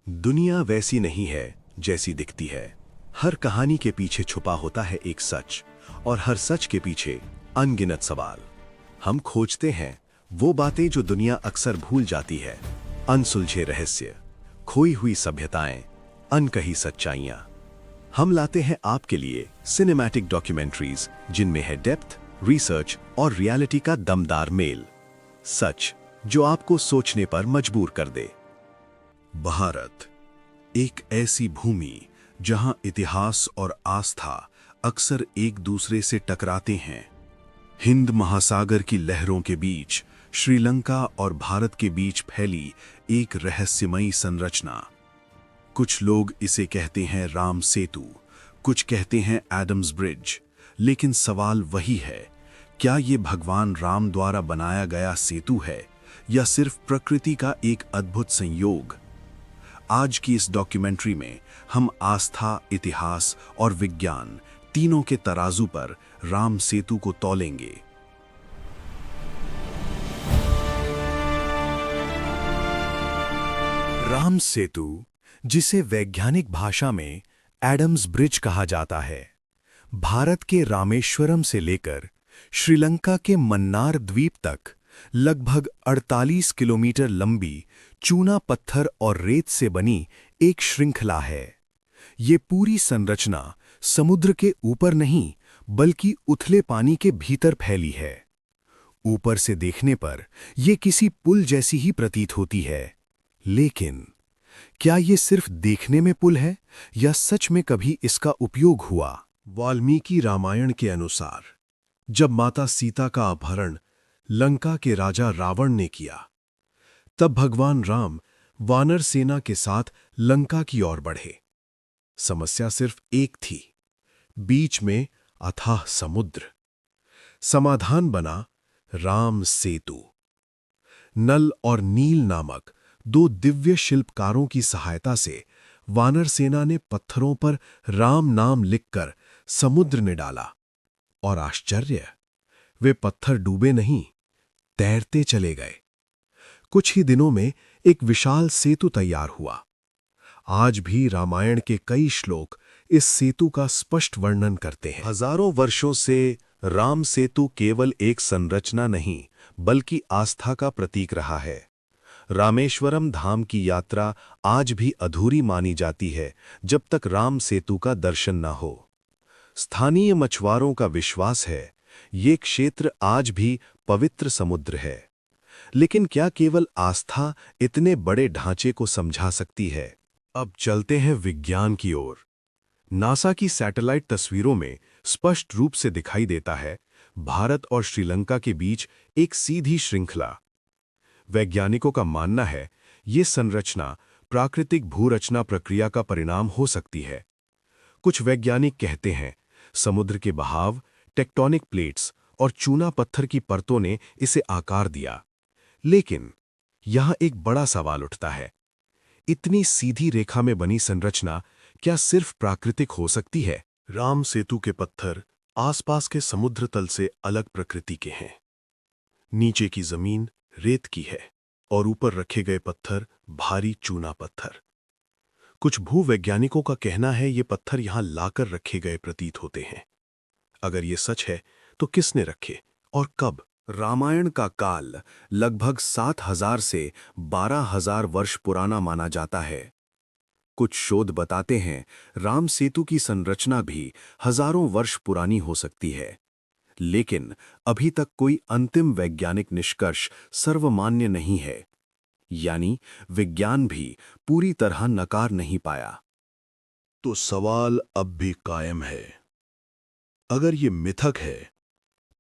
दुनिया वैसी नहीं है जैसी दिखती है। हर कहानी के पीछे छुपा होता है एक सच, और हर सच के पीछे अनगिनत सवाल। हम खोजते हैं वो बातें जो दुनिया अक्सर भूल जाती है। अनसुलझे रहस्य, खोई हुई सभ्यताएं, अनकही सच्चाइयां। हम लाते हैं आपके लिए सिनेमैटिक डॉक्यूमेंट्रीज जिनमें है डेप्थ, रिसर्च और रियलिटी का दमदार मेल। सच जो आपको सोचने पर मजबूर कर दे। भारत, एक ऐसी भूमि जहां इतिहास और आस्था अक्सर एक दूसरे से टकराते हैं। हिंद महासागर की लहरों के बीच श्रीलंका और भारत के बीच फैली एक रहस्यमयी संरचना। कुछ लोग इसे कहते हैं राम सेतु, कुछ कहते हैं एडम्स ब्रिज, लेकिन सवाल वही है, क्या ये भगवान राम द्वारा बनाया गया सेतु है या सिर्फ प्रकृति का एक अद्भुत संयोग? आज की इस डॉक्यूमेंट्री में हम आस्था, इतिहास और विज्ञान तीनों के तराजू पर राम सेतु को तौलेंगे। राम सेतु, जिसे वैज्ञानिक भाषा में एडम्स ब्रिज कहा जाता है, भारत के रामेश्वरम से लेकर श्रीलंका के मन्नार द्वीप तक लगभग 48 किलोमीटर लंबी चूना पत्थर और रेत से बनी एक श्रृंखला है। ये पूरी संरचना समुद्र के ऊपर नहीं बल्कि उथले पानी के भीतर फैली है। ऊपर से देखने पर यह किसी पुल जैसी ही प्रतीत होती है, लेकिन क्या ये सिर्फ देखने में पुल है या सच में कभी इसका उपयोग हुआ? वाल्मीकि रामायण के अनुसार जब माता सीता का अपहरण लंका के राजा रावण ने किया, तब भगवान राम वानर सेना के साथ लंका की ओर बढ़े। समस्या सिर्फ एक थी, बीच में अथाह समुद्र। समाधान बना राम सेतु। नल और नील नामक दो दिव्य शिल्पकारों की सहायता से वानर सेना ने पत्थरों पर राम नाम लिखकर समुद्र में डाला, और आश्चर्य, वे पत्थर डूबे नहीं, तैरते चले गए। कुछ ही दिनों में एक विशाल सेतु तैयार हुआ। आज भी रामायण के कई श्लोक इस सेतु का स्पष्ट वर्णन करते हैं। हजारों वर्षों से राम सेतु केवल एक संरचना नहीं बल्कि आस्था का प्रतीक रहा है। रामेश्वरम धाम की यात्रा आज भी अधूरी मानी जाती है जब तक राम सेतु का दर्शन न हो। स्थानीय मछुआरों का विश्वास है, ये क्षेत्र आज भी पवित्र समुद्र है। लेकिन क्या केवल आस्था इतने बड़े ढांचे को समझा सकती है? अब चलते हैं विज्ञान की ओर। नासा की सैटेलाइट तस्वीरों में स्पष्ट रूप से दिखाई देता है भारत और श्रीलंका के बीच एक सीधी श्रृंखला। वैज्ञानिकों का मानना है ये संरचना प्राकृतिक भूरचना प्रक्रिया का परिणाम हो सकती है। कुछ वैज्ञानिक कहते हैं समुद्र के बहाव, टेक्टोनिक प्लेट्स और चूना पत्थर की परतों ने इसे आकार दिया। लेकिन यहां एक बड़ा सवाल उठता है, इतनी सीधी रेखा में बनी संरचना क्या सिर्फ प्राकृतिक हो सकती है? राम सेतु के पत्थर आसपास के समुद्र तल से अलग प्रकृति के हैं। नीचे की जमीन रेत की है और ऊपर रखे गए पत्थर भारी चूना पत्थर। कुछ भूवैज्ञानिकों का कहना है ये पत्थर यहां लाकर रखे गए प्रतीत होते हैं। अगर ये सच है तो किसने रखे और कब? रामायण का काल लगभग 7,000 से 12,000 वर्ष पुराना माना जाता है। कुछ शोध बताते हैं राम सेतु की संरचना भी हजारों वर्ष पुरानी हो सकती है, लेकिन अभी तक कोई अंतिम वैज्ञानिक निष्कर्ष सर्वमान्य नहीं है, यानी विज्ञान भी पूरी तरह नकार नहीं पाया। तो सवाल अब भी कायम है, अगर ये मिथक है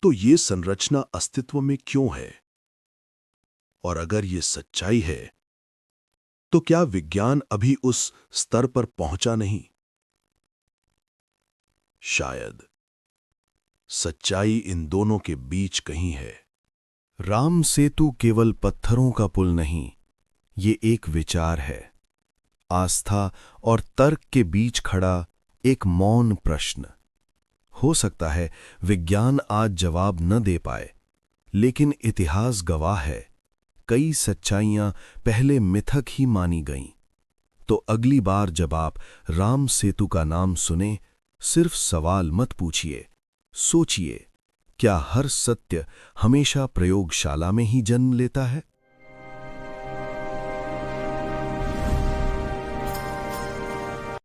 तो ये संरचना अस्तित्व में क्यों है? और अगर ये सच्चाई है तो क्या विज्ञान अभी उस स्तर पर पहुंचा नहीं? शायद सच्चाई इन दोनों के बीच कहीं है। राम सेतु केवल पत्थरों का पुल नहीं, ये एक विचार है, आस्था और तर्क के बीच खड़ा एक मौन प्रश्न। हो सकता है विज्ञान आज जवाब न दे पाए, लेकिन इतिहास गवाह है, कई सच्चाइयां पहले मिथक ही मानी गईं। तो अगली बार जब आप राम सेतु का नाम सुने, सिर्फ सवाल मत पूछिए, सोचिए, क्या हर सत्य हमेशा प्रयोगशाला में ही जन्म लेता है?